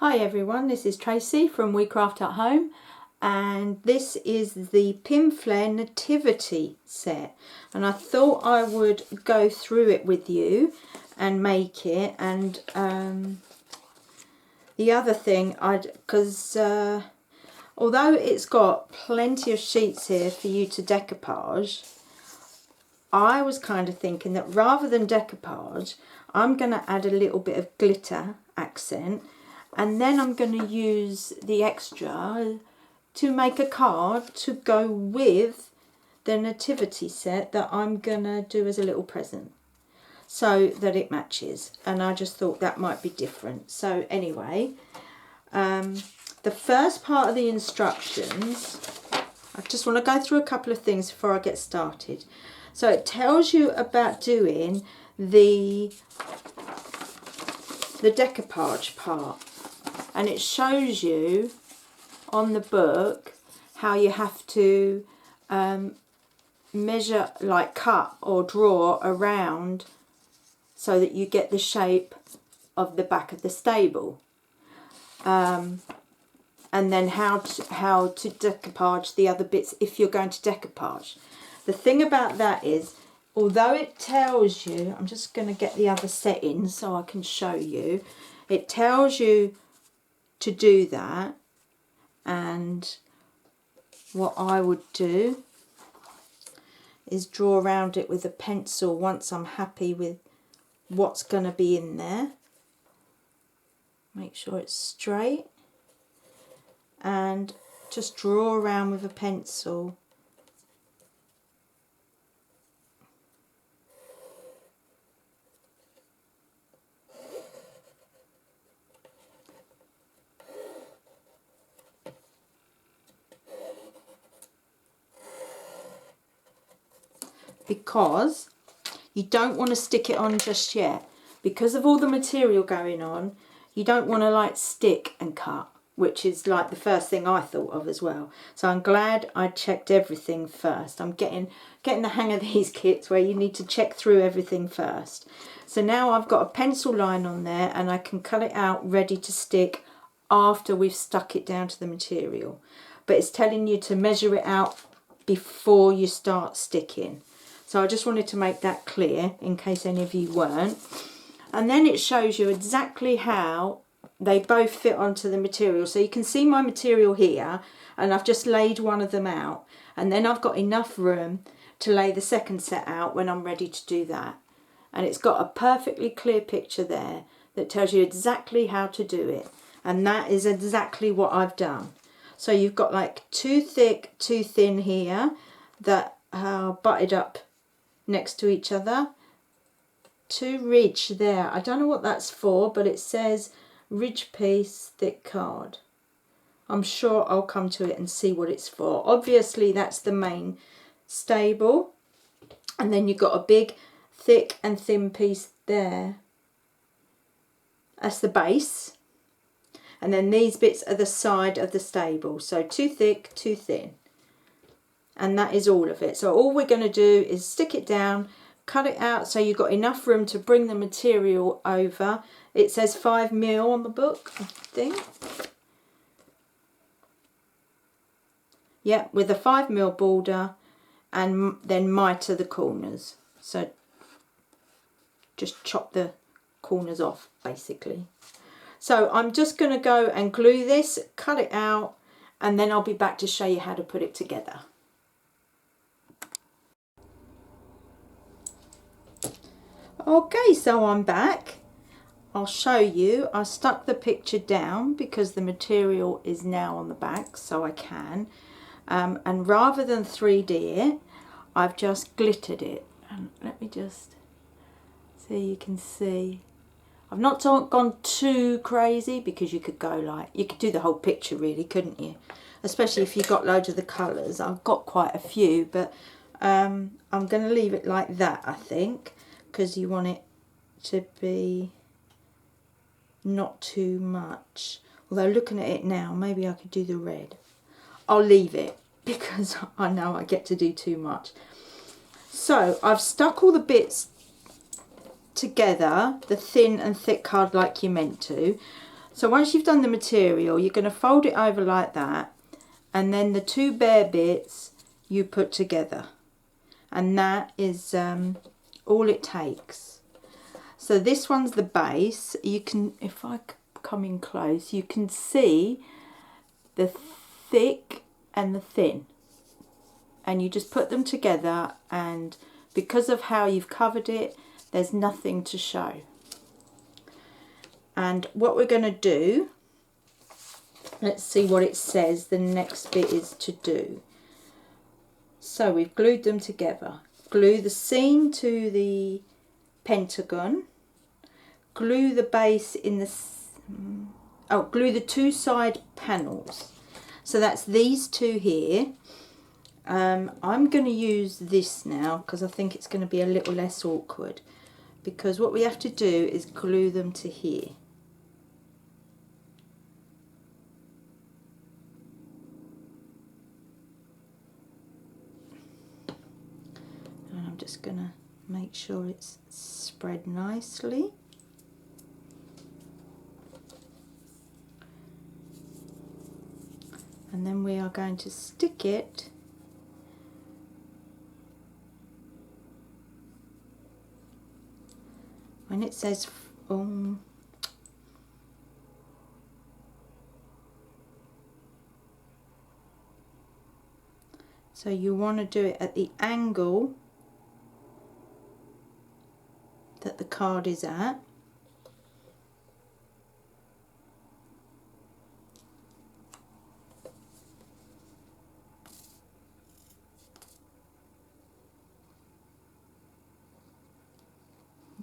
Hi everyone, this is Tracy from We Craft at Home, and this is the Pinflair Nativity set, and I thought I would go through it with you and make it. And the other thing, because although it's got plenty of sheets here for you to decoupage, I was kind of thinking that rather than decoupage, I'm going to add a little bit of glitter accent. And then I'm going to use the extra to make a card to go with the nativity set that I'm going to do as a little present, so that it matches. And I just thought that might be different. So anyway, the first part of the instructions, I just want to go through a couple of things before I get started. So it tells you about doing the decoupage part. And it shows you on the book how you have to measure, like cut or draw around so that you get the shape of the back of the stable. And then how to decoupage the other bits if you're going to decoupage. The thing about that is, although it tells you, I'm just going to get the other settings so I can show you. It tells you to do that, and what I would do is draw around it with a pencil once I'm happy with what's going to be in there. Make sure it's straight and just draw around with a pencil. Because you don't want to stick it on just yet. Because of all the material going on, you don't want to like stick and cut, which is like the first thing I thought of as well. So I'm glad I checked everything first. I'm getting the hang of these kits where you need to check through everything first. So now I've got a pencil line on there and I can cut it out ready to stick after we've stuck it down to the material. But it's telling you to measure it out before you start sticking. So I just wanted to make that clear in case any of you weren't. And then it shows you exactly how they both fit onto the material. So you can see my material here, and I've just laid one of them out. And then I've got enough room to lay the second set out when I'm ready to do that. And it's got a perfectly clear picture there that tells you exactly how to do it. And that is exactly what I've done. So you've got like two thick, two thin here that are butted up next to each other, two ridge there. I don't know what that's for, but it says ridge piece thick card. I'm sure I'll come to it and see what it's for. Obviously that's the main stable, and then you've got a big thick and thin piece there. That's the base, and then these bits are the side of the stable. So two thick, two thin. And that is all of it. So all we're going to do is stick it down, cut it out so you've got enough room to bring the material over. It says 5mm on the book, I think. Yeah, with a 5mm border, and then miter the corners. So just chop the corners off basically. So I'm just going to go and glue this, cut it out, and then I'll be back to show you how to put it together. Okay, so I'm back. I'll show you. I stuck the picture down because the material is now on the back, so I can. And rather than 3D it, I've just glittered it. And let me just so you can see. I've not gone too crazy, because you could go like, you could do the whole picture really, couldn't you? Especially if you've got loads of the colours. I've got quite a few, but I'm going to leave it like that, I think. Because you want it to be not too much. Although looking at it now, maybe I could do the red. I'll leave it because I know I get to do too much. So I've stuck all the bits together, the thin and thick card like you're meant to. So once you've done the material, you're going to fold it over like that, and then the two bare bits you put together, and that is all it takes. So this one's the base. You can, if I come in close, you can see the thick and the thin, and you just put them together, and because of how you've covered it, there's nothing to show. And what we're going to do, let's see what it says the next bit is to do. So we've glued them together. Glue the seam to the pentagon, glue the base in the, glue the two side panels. So that's these two here. I'm going to use this now because I think it's going to be a little less awkward, because what we have to do is glue them to here. And I'm just going to make sure it's spread nicely. And then we are going to stick it when it says so you want to do it at the angle that the card is at.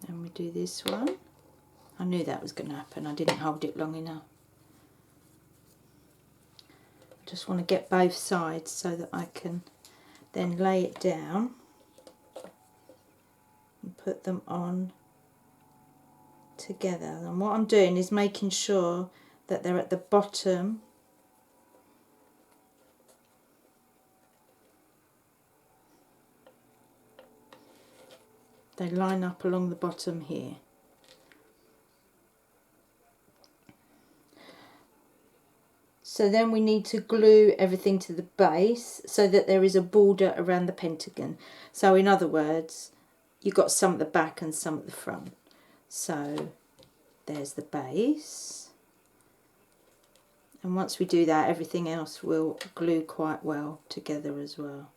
Then we do this one. I knew that was going to happen. I didn't hold it long enough. I just want to get both sides so that I can then lay it down and put them on together. And what I'm doing is making sure that they're at the bottom . They line up along the bottom here. So then we need to glue everything to the base so that there is a border around the pentagon. So in other words, you've got some at the back and some at the front. So there's the base. And once we do that, everything else will glue quite well together as well.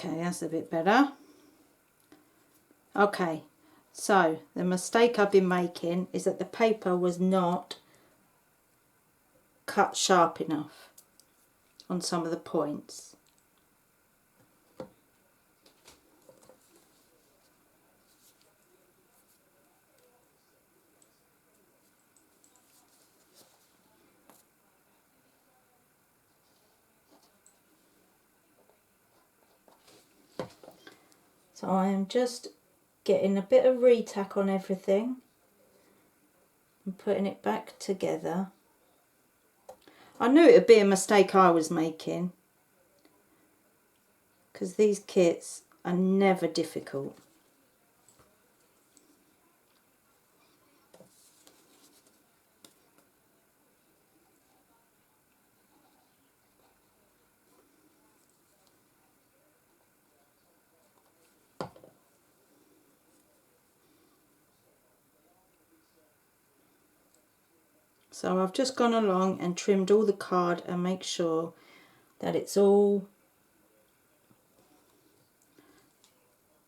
Okay, that's a bit better. Okay, so the mistake I've been making is that the paper was not cut sharp enough on some of the points. So I am just getting a bit of retack on everything and putting it back together. I knew it would be a mistake I was making, because these kits are never difficult. So I've just gone along and trimmed all the card and make sure that it's all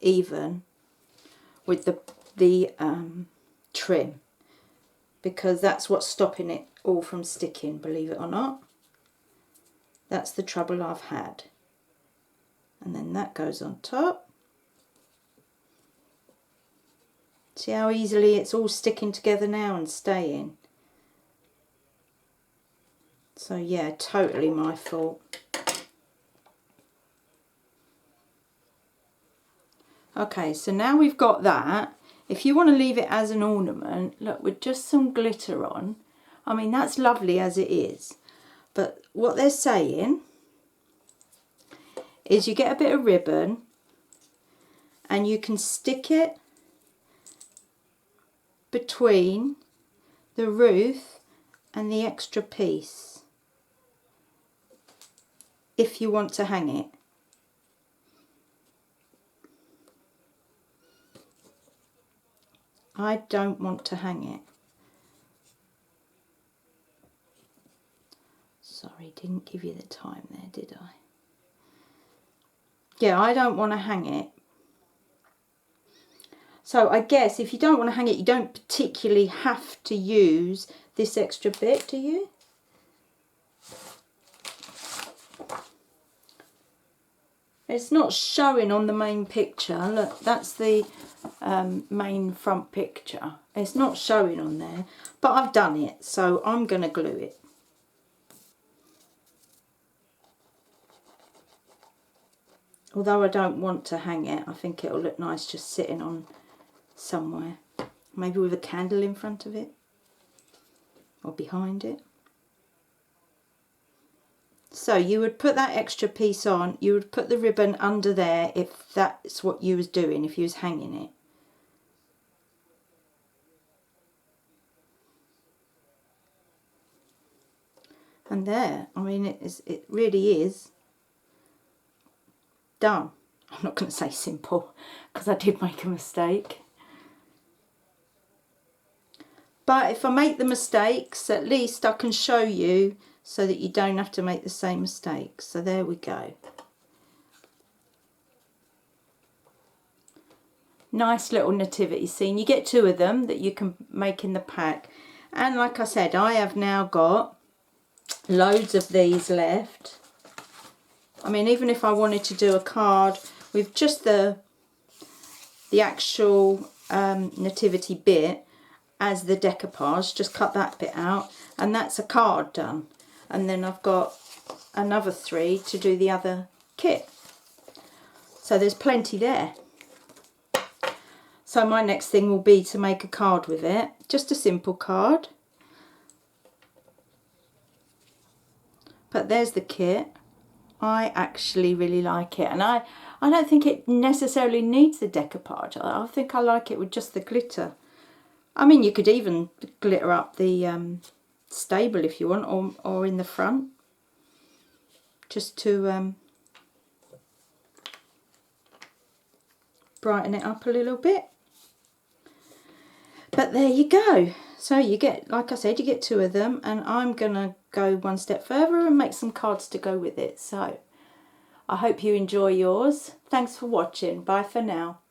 even with the trim, because that's what's stopping it all from sticking, believe it or not. That's the trouble I've had. And then that goes on top. See how easily it's all sticking together now and staying. So yeah, totally my fault. Okay, so now we've got that. If you want to leave it as an ornament, look, with just some glitter on, I mean, that's lovely as it is. But what they're saying is you get a bit of ribbon and you can stick it between the roof and the extra piece if you want to hang it. I don't want to hang it. Sorry, didn't give you the time there, did I? Yeah, I don't want to hang it. So I guess if you don't want to hang it, you don't particularly have to use this extra bit, do you? It's not showing on the main picture. Look, that's the main front picture. It's not showing on there, but I've done it, so I'm going to glue it. Although I don't want to hang it, I think it'll look nice just sitting on somewhere. Maybe with a candle in front of it or behind it. So you would put that extra piece on, you would put the ribbon under there if that's what you was doing, if you was hanging it. And there, I mean, it really is done. I'm not going to say simple because I did make a mistake. But if I make the mistakes, at least I can show you so that you don't have to make the same mistakes. So there we go. Nice little nativity scene. You get 2 of them that you can make in the pack. And like I said, I have now got loads of these left. I mean, even if I wanted to do a card with just the actual nativity bit as the decoupage, just cut that bit out, and that's a card done. And then I've got another 3 to do the other kit. So there's plenty there. So my next thing will be to make a card with it, just a simple card. But there's the kit. I actually really like it, and I don't think it necessarily needs the decoupage. I think I like it with just the glitter. I mean, you could even glitter up the stable if you want, or in the front, just to brighten it up a little bit. But there you go. So you get, like I said, you get 2 of them, and I'm gonna go one step further and make some cards to go with it. So I hope you enjoy yours. Thanks for watching. Bye for now.